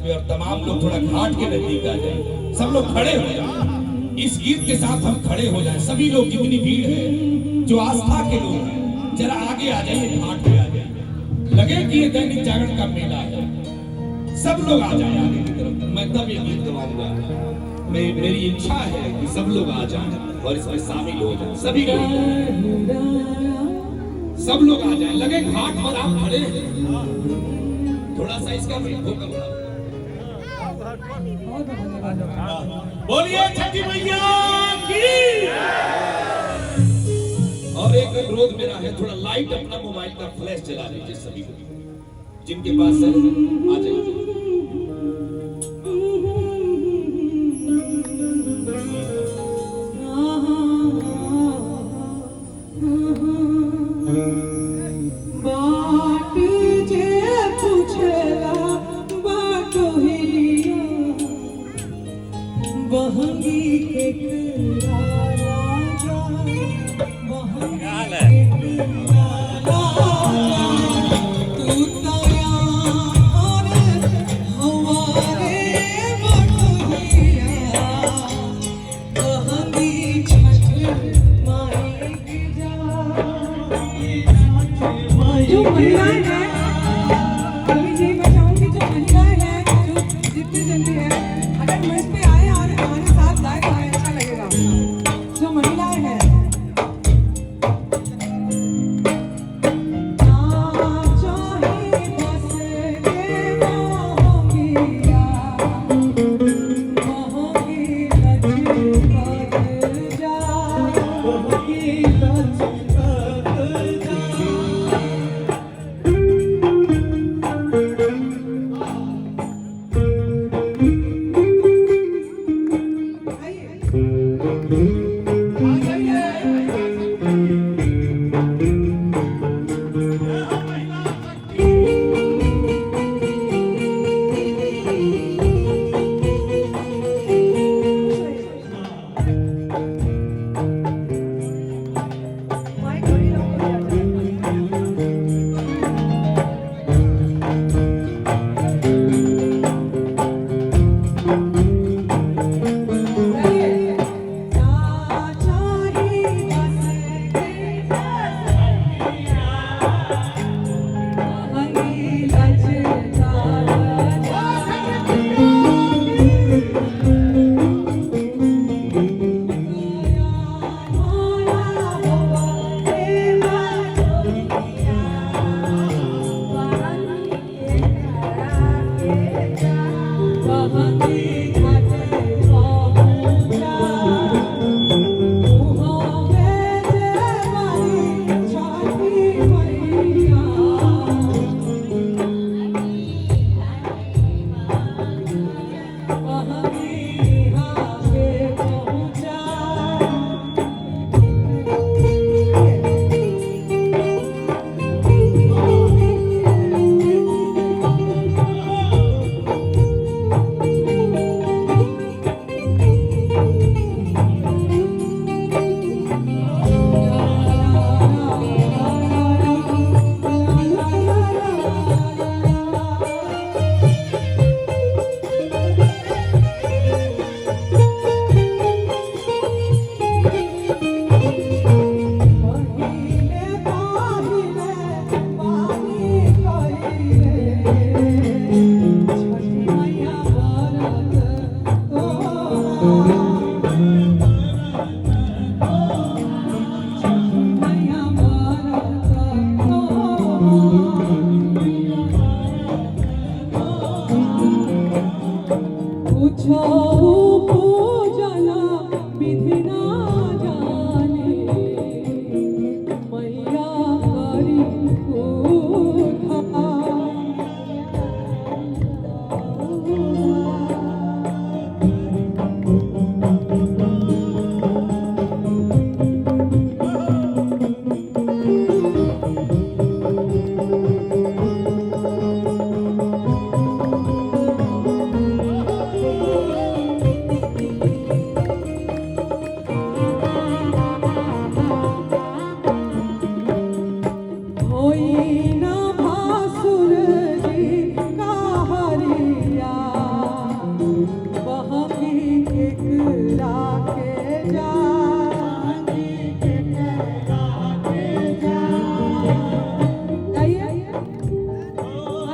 पे और तमाम लोग थोड़ा घाट के नजदीक आ जाए। सब लोग खड़े हो जाए, इस गीत के साथ हम खड़े हो जाए। सभी लोग, जितनी भीड़ है, जो आस्था के लोग हैं, जरा आगे आ जाइए, घाट पे आ जाइए। लगे कि ये दैनिक जागरण का मेला है, सब लोग आ जाए आगे की तरफ। मैं तब ये गीत गवाऊंगा। मेरी इच्छा है कि सब लोग आ जाएं और इसमें शामिल हो जाएं। सभी लोग, सब लोग आ जाएं। लगे घाट पर आप खड़े हैं, थोड़ा सा इसका भोकम बढ़ाओ। बोलिए छठी मैया की। और एक अनुरोध मेरा है, थोड़ा लाइट अपना मोबाइल का फ्लैश जला लीजिए। सभी को, जिनके पास है, आ जाइए।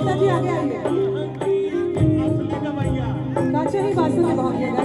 माता जी आगे आइए। काचे ही बासुरी भाग्य